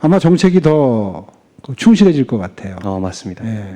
아마 정책이 더 충실해질 것 같아요. 맞습니다. 예.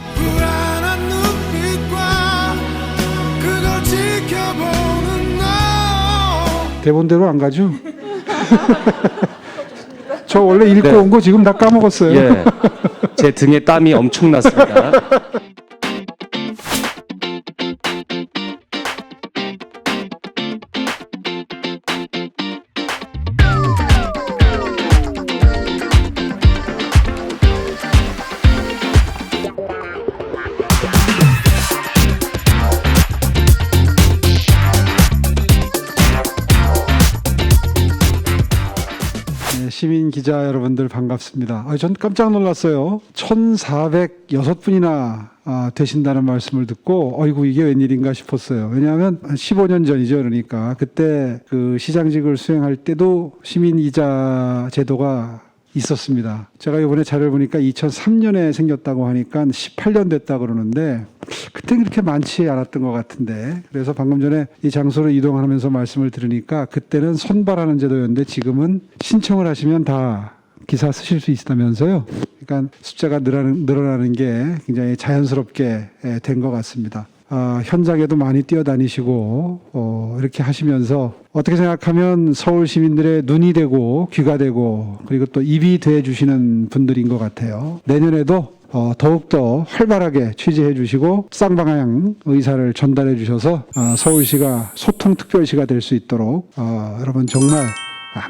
불안한 눈빛과 그걸 지켜보는 너. 대본대로 안 가죠? 저 원래 읽고 네. 온 거 지금 다 까먹었어요. 예, 제 등에 땀이 엄청 났습니다. 네, 시민 기자 여러분들 반갑습니다. 전 깜짝 놀랐어요. 1,406분이나 되신다는 말씀을 듣고 어이구 이게 웬일인가 싶었어요. 왜냐하면 한 15년 전이죠. 그러니까 그때 그 시장직을 수행할 때도 시민 기자 제도가 있었습니다. 제가 이번에 자료를 보니까 2003년에 생겼다고 하니까 18년 됐다 그러는데 그때 그렇게 많지 않았던 것 같은데 그래서 방금 전에 이 장소로 이동하면서 말씀을 들으니까 그때는 선발하는 제도였는데 지금은 신청을 하시면 다 기사 쓰실 수 있다면서요. 그러니까 숫자가 늘어나는 게 굉장히 자연스럽게 된 것 같습니다. 현장에도 많이 뛰어다니시고 이렇게 하시면서 어떻게 생각하면 서울 시민들의 눈이 되고 귀가 되고 그리고 또 입이 돼 주시는 분들인 것 같아요. 내년에도 더욱더 활발하게 취재해 주시고 쌍방향 의사를 전달해 주셔서 서울시가 소통특별시가 될 수 있도록 여러분 정말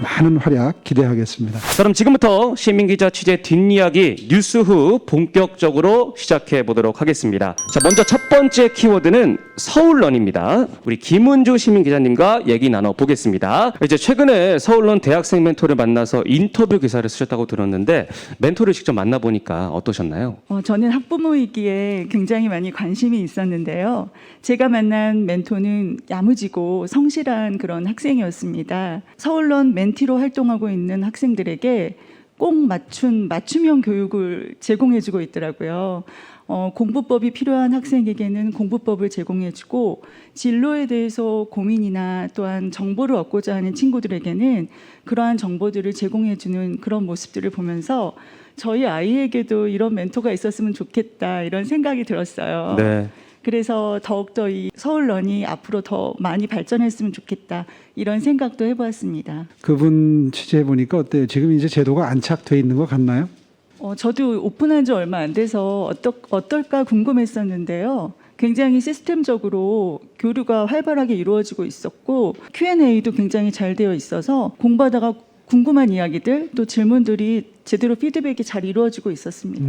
많은 활약 기대하겠습니다. 그럼 지금부터 시민기자 취재 뒷이야기 뉴스 후 본격적으로 시작해 보도록 하겠습니다. 자, 먼저 첫 번째 키워드는 서울런입니다. 우리 김은주 시민기자님과 얘기 나눠보겠습니다. 이제 최근에 서울런 대학생 멘토를 만나서 인터뷰 기사를 쓰셨다고 들었는데 멘토를 직접 만나보니까 어떠셨나요? 저는 학부모이기에 굉장히 많이 관심이 있었는데요. 제가 만난 멘토는 야무지고 성실한 그런 학생이었습니다. 서울런 멘티로 활동하고 있는 학생들에게 꼭 맞춤형 교육을 제공해주고 있더라고요. 공부법이 필요한 학생에게는 공부법을 제공해주고 진로에 대해서 고민이나 또한 정보를 얻고자 하는 친구들에게는 그러한 정보들을 제공해주는 그런 모습들을 보면서 저희 아이에게도 이런 멘토가 있었으면 좋겠다 이런 생각이 들었어요. 네. 그래서 더욱더 이 서울런이 앞으로 더 많이 발전했으면 좋겠다 이런 생각도 해보았습니다. 그분 취재해 보니까 어때요? 지금 이제 제도가 안착돼 있는 것 같나요? 저도 오픈한 지 얼마 안 돼서 어떨까 궁금했었는데요. 굉장히 시스템적으로 교류가 활발하게 이루어지고 있었고 Q&A도 굉장히 잘 되어 있어서 공부하다가 궁금한 이야기들 또 질문들이 제대로 피드백이 잘 이루어지고 있었습니다.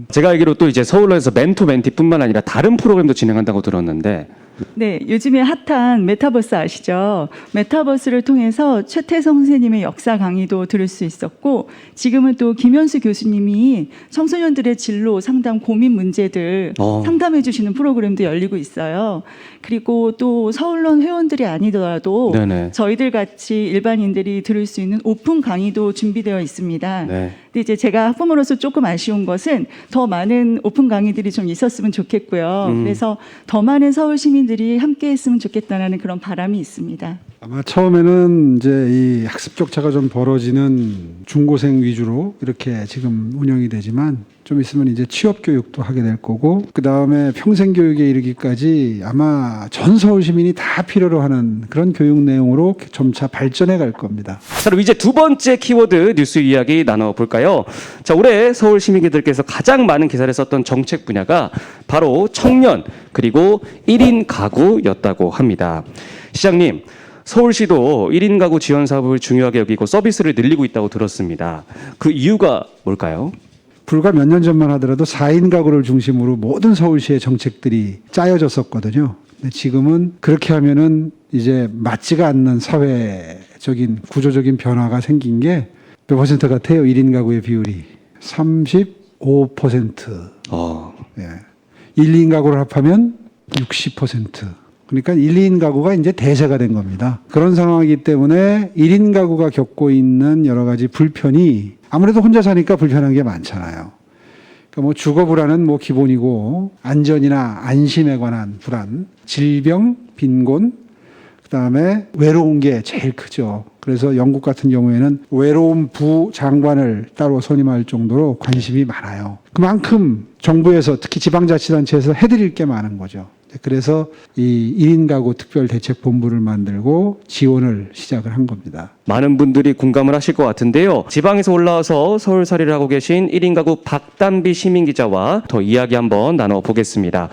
제가 알기로 또 이제 서울론에서 멘토 멘티뿐만 아니라 다른 프로그램도 진행한다고 들었는데 네, 요즘에 핫한 메타버스 아시죠? 메타버스를 통해서 최태성 선생님의 역사 강의도 들을 수 있었고 지금은 또 김현수 교수님이 청소년들의 진로 상담 고민 문제들 상담해 주시는 프로그램도 열리고 있어요. 그리고 또 서울론 회원들이 아니더라도 네네. 저희들 같이 일반인들이 들을 수 있는 오픈 강의도 준비되어 있습니다. 네. 근데 이제 제가 학부모로서 조금 아쉬운 것은 더 많은 오픈 강의들이 좀 있었으면 좋겠고요. 그래서 더 많은 서울 시민들이 함께 했으면 좋겠다는 그런 바람이 있습니다. 아마 처음에는 이제 이 학습 격차가 좀 벌어지는 중고생 위주로 이렇게 지금 운영이 되지만 좀 있으면 이제 취업 교육도 하게 될 거고 그 다음에 평생 교육에 이르기까지 아마 전 서울 시민이 다 필요로 하는 그런 교육 내용으로 점차 발전해 갈 겁니다. 자, 그럼 이제 두 번째 키워드 뉴스 이야기 나눠볼까요? 자, 올해 서울 시민들께서 가장 많은 기사를 썼던 정책 분야가 바로 청년 그리고 1인 가구였다고 합니다. 시장님, 서울시도 1인 가구 지원 사업을 중요하게 여기고 서비스를 늘리고 있다고 들었습니다. 그 이유가 뭘까요? 불과 몇 년 전만 하더라도 4인 가구를 중심으로 모든 서울시의 정책들이 짜여졌었거든요. 근데 지금은 그렇게 하면은 이제 맞지가 않는 사회적인 구조적인 변화가 생긴 게 몇 퍼센트 같아요? 1인 가구의 비율이 35%. 예. 1, 2인 가구를 합하면 60%. 그러니까 1, 2인 가구가 이제 대세가 된 겁니다. 그런 상황이기 때문에 1인 가구가 겪고 있는 여러 가지 불편이 아무래도 혼자 사니까 불편한 게 많잖아요. 그러니까 뭐 주거 불안은 뭐 기본이고 안전이나 안심에 관한 불안, 질병, 빈곤, 그다음에 외로운 게 제일 크죠. 그래서 영국 같은 경우에는 외로운 부장관을 따로 선임할 정도로 관심이 많아요. 그만큼 정부에서 특히 지방자치단체에서 해드릴 게 많은 거죠. 그래서 이 1인 가구 특별대책본부를 만들고 지원을 시작을 한 겁니다. 많은 분들이 공감을 하실 것 같은데요. 지방에서 올라와서 서울살이를 하고 계신 1인 가구 박단비 시민기자와 더 이야기 한번 나눠보겠습니다.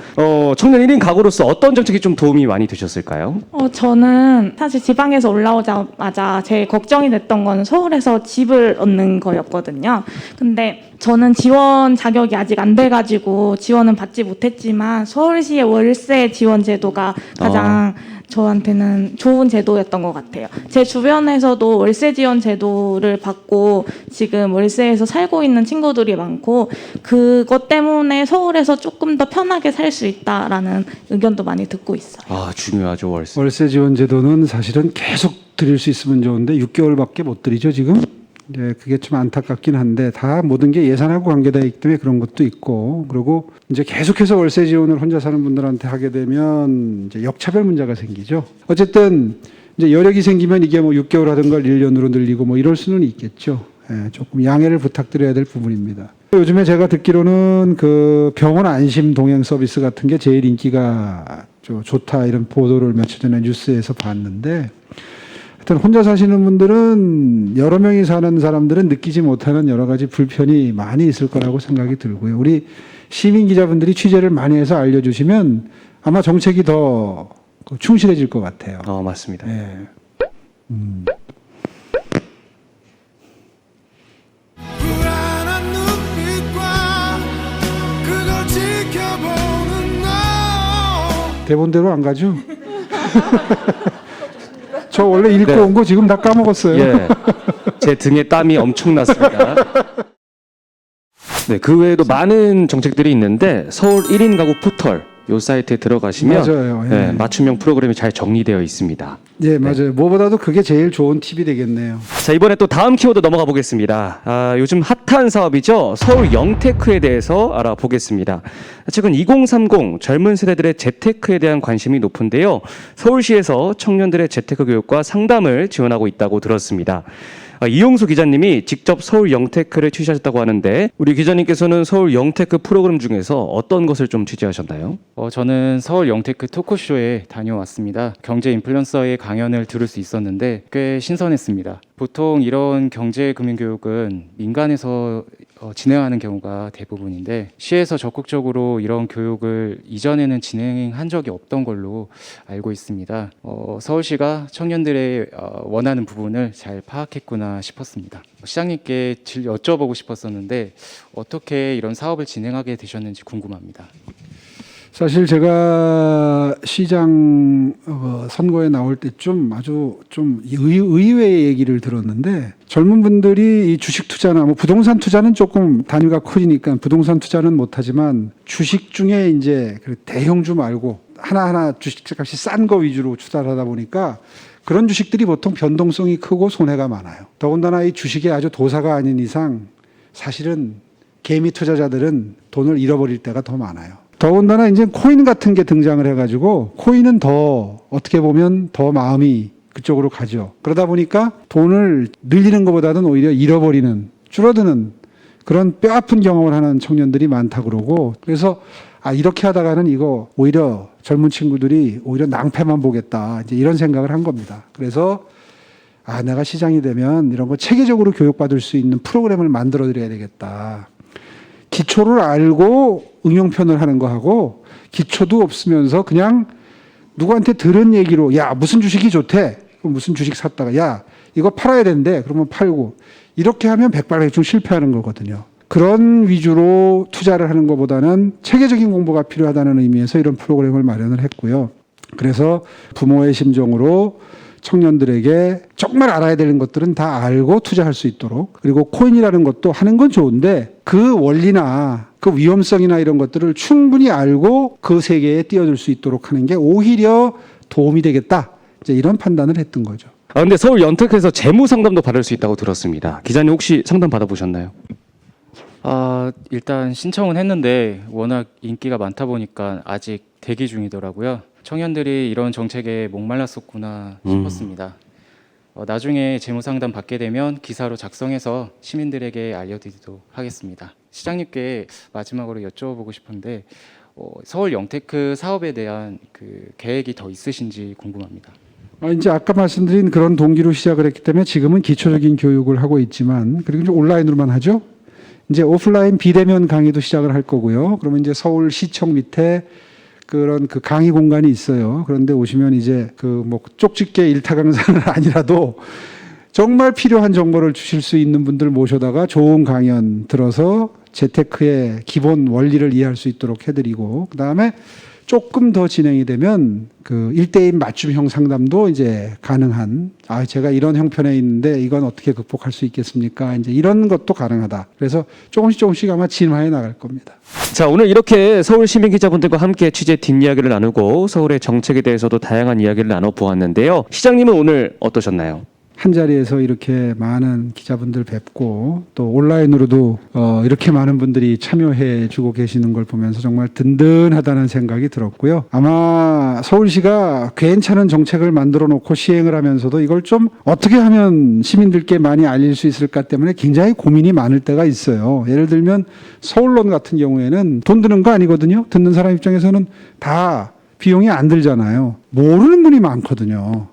청년 1인 가구로서 어떤 정책이 좀 도움이 많이 되셨을까요? 저는 사실 지방에서 올라오자마자 제일 걱정이 됐던 건 서울에서 집을 얻는 거였거든요. 근데 저는 지원 자격이 아직 안 돼가지고 지원은 받지 못했지만 서울시의 월세 지원 제도가 가장 저한테는 좋은 제도였던 것 같아요. 제 주변에서도 월세 지원 제도를 받고 지금 월세에서 살고 있는 친구들이 많고 그것 때문에 서울에서 조금 더 편하게 살 수 있다라는 의견도 많이 듣고 있어요. 아, 중요하죠, 월세. 월세 지원 제도는 사실은 계속 드릴 수 있으면 좋은데 6개월밖에 못 드리죠, 지금. 이제 그게 좀 안타깝긴 한데 다 모든 게 예산하고 관계되어 있기 때문에 그런 것도 있고 그리고 이제 계속해서 월세 지원을 혼자 사는 분들한테 하게 되면 이제 역차별 문제가 생기죠. 어쨌든 이제 여력이 생기면 이게 뭐 6개월 하던 걸 1년으로 늘리고 뭐 이럴 수는 있겠죠. 예, 조금 양해를 부탁드려야 될 부분입니다. 요즘에 제가 듣기로는 그 병원 안심 동행 서비스 같은 게 제일 인기가 좋다 이런 보도를 며칠 전에 뉴스에서 봤는데 하여튼 혼자 사시는 분들은 여러 명이 사는 사람들은 느끼지 못하는 여러 가지 불편이 많이 있을 거라고 생각이 들고요. 우리 시민 기자분들이 취재를 많이 해서 알려주시면 아마 정책이 더 충실해질 것 같아요. 맞습니다. 예. 불안한 눈빛과 그걸 지켜보는 너 대본대로 안 가죠? 저 원래 읽고 네. 온 거 지금 다 까먹었어요. 예. 제 등에 땀이 엄청났습니다. 네, 그 외에도 많은 정책들이 있는데 서울 1인 가구 포털 요 사이트에 들어가시면 맞아요. 예. 맞춤형 프로그램이 잘 정리되어 있습니다. 예, 맞아요. 뭐보다도 그게 제일 좋은 팁이 되겠네요. 자, 이번에 또 다음 키워드 넘어가 보겠습니다. 요즘 핫한 사업이죠. 서울 영테크에 대해서 알아보겠습니다. 최근 2030 젊은 세대들의 재테크에 대한 관심이 높은데요. 서울시에서 청년들의 재테크 교육과 상담을 지원하고 있다고 들었습니다. 이용수 기자님이 직접 서울 영테크를 취재하셨다고 하는데 우리 기자님께서는 서울 영테크 프로그램 중에서 어떤 것을 좀 취재하셨나요? 저는 서울 영테크 토크쇼에 다녀왔습니다. 경제 인플루언서의 강연을 들을 수 있었는데 꽤 신선했습니다. 보통 이런 경제금융교육은 민간에서 진행하는 경우가 대부분인데 시에서 적극적으로 이런 교육을 이전에는 진행한 적이 없던 걸로 알고 있습니다. 서울시가 청년들의 원하는 부분을 잘 파악했구나 싶었습니다. 시장님께 여쭤보고 싶었었는데 어떻게 이런 사업을 진행하게 되셨는지 궁금합니다. 사실 제가 시장 선거에 나올 때쯤 아주 좀 의외의 얘기를 들었는데 젊은 분들이 이 주식 투자나 뭐 부동산 투자는 조금 단위가 커지니까 부동산 투자는 못하지만 주식 중에 이제 대형주 말고 하나하나 주식값이 싼 거 위주로 투자를 하다 보니까 그런 주식들이 보통 변동성이 크고 손해가 많아요. 더군다나 이 주식이 아주 도사가 아닌 이상 사실은 개미 투자자들은 돈을 잃어버릴 때가 더 많아요. 더군다나 이제 코인 같은 게 등장을 해가지고 코인은 더 어떻게 보면 더 마음이 그쪽으로 가죠. 그러다 보니까 돈을 늘리는 것보다는 오히려 잃어버리는 줄어드는 그런 뼈아픈 경험을 하는 청년들이 많다 그러고 그래서 이렇게 하다가는 이거 오히려 젊은 친구들이 오히려 낭패만 보겠다 이제 이런 생각을 한 겁니다. 그래서 내가 시장이 되면 이런 거 체계적으로 교육받을 수 있는 프로그램을 만들어 드려야 되겠다. 기초를 알고 응용편을 하는 거하고 기초도 없으면서 그냥 누구한테 들은 얘기로 야 무슨 주식이 좋대 그럼 무슨 주식 샀다가 야 이거 팔아야 된대 그러면 팔고 이렇게 하면 백발백중 실패하는 거거든요. 그런 위주로 투자를 하는 것보다는 체계적인 공부가 필요하다는 의미에서 이런 프로그램을 마련을 했고요. 그래서 부모의 심정으로 청년들에게 정말 알아야 되는 것들은 다 알고 투자할 수 있도록 그리고 코인이라는 것도 하는 건 좋은데 그 원리나 그 위험성이나 이런 것들을 충분히 알고 그 세계에 뛰어들 수 있도록 하는 게 오히려 도움이 되겠다. 이제 이런 판단을 했던 거죠. 근데 서울 영테크에서 재무 상담도 받을 수 있다고 들었습니다. 기자님 혹시 상담 받아보셨나요? 일단 신청은 했는데 워낙 인기가 많다 보니까 아직 대기 중이더라고요. 청년들이 이런 정책에 목말랐었구나 싶었습니다. 나중에 재무상담 받게 되면 기사로 작성해서 시민들에게 알려드리도록 하겠습니다. 시장님께 마지막으로 여쭤보고 싶은데 서울 영테크 사업에 대한 그 계획이 더 있으신지 궁금합니다. 이제 아까 말씀드린 그런 동기로 시작을 했기 때문에 지금은 기초적인 교육을 하고 있지만, 그리고 이제 온라인으로만 하죠. 이제 오프라인 비대면 강의도 시작을 할 거고요. 그러면 이제 서울시청 밑에 그런 그 강의 공간이 있어요. 그런데 오시면 이제 그 뭐 쪽집게 일타 강사는 아니라도 정말 필요한 정보를 주실 수 있는 분들 모셔다가 좋은 강연 들어서 재테크의 기본 원리를 이해할 수 있도록 해드리고, 그 다음에 조금 더 진행이 되면 그 1대1 맞춤형 상담도 이제 가능한, 제가 이런 형편에 있는데 이건 어떻게 극복할 수 있겠습니까? 이제 이런 것도 가능하다. 그래서 조금씩 아마 진화해 나갈 겁니다. 자, 오늘 이렇게 서울 시민 기자분들과 함께 취재 뒷이야기를 나누고 서울의 정책에 대해서도 다양한 이야기를 나눠보았는데요. 시장님은 오늘 어떠셨나요? 한 자리에서 이렇게 많은 기자분들 뵙고 또 온라인으로도 이렇게 많은 분들이 참여해 주고 계시는 걸 보면서 정말 든든하다는 생각이 들었고요. 아마 서울시가 괜찮은 정책을 만들어 놓고 시행을 하면서도 이걸 좀 어떻게 하면 시민들께 많이 알릴 수 있을까 때문에 굉장히 고민이 많을 때가 있어요. 예를 들면 서울론 같은 경우에는 돈 드는 거 아니거든요. 듣는 사람 입장에서는 다 비용이 안 들잖아요. 모르는 분이 많거든요.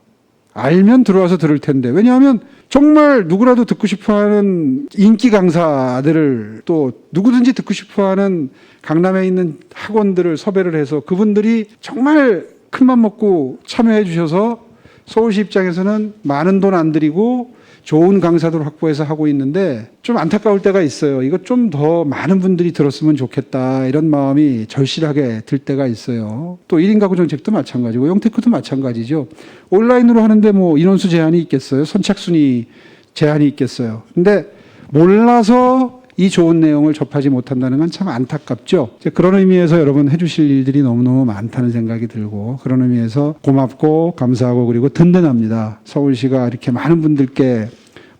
알면 들어와서 들을 텐데. 왜냐하면 정말 누구라도 듣고 싶어하는 인기 강사들을, 또 누구든지 듣고 싶어하는 강남에 있는 학원들을 섭외를 해서 그분들이 정말 큰맘 먹고 참여해 주셔서 서울시 입장에서는 많은 돈 안 들이고 좋은 강사들 확보해서 하고 있는데 좀 안타까울 때가 있어요. 이거 좀 더 많은 분들이 들었으면 좋겠다, 이런 마음이 절실하게 들 때가 있어요. 또 1인 가구 정책도 마찬가지고 영테크도 마찬가지죠. 온라인으로 하는데 뭐 인원수 제한이 있겠어요? 선착순위 제한이 있겠어요? 근데 몰라서 이 좋은 내용을 접하지 못한다는 건 참 안타깝죠. 그런 의미에서 여러분 해주실 일들이 너무너무 많다는 생각이 들고, 그런 의미에서 고맙고 감사하고 그리고 든든합니다. 서울시가 이렇게 많은 분들께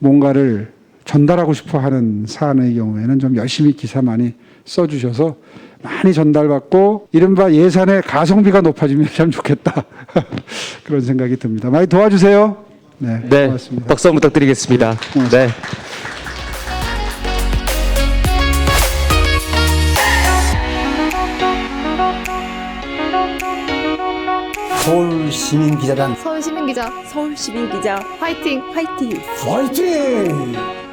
뭔가를 전달하고 싶어 하는 사안의 경우에는 좀 열심히 기사 많이 써주셔서 많이 전달받고 이른바 예산의 가성비가 높아지면 참 좋겠다. 그런 생각이 듭니다. 많이 도와주세요. 네, 네, 고맙습니다. 박수 한번 부탁드리겠습니다. 네. 서울 시민 기자단 서울 시민 기자 서울 시민 기자 화이팅! 화이팅! 화이팅!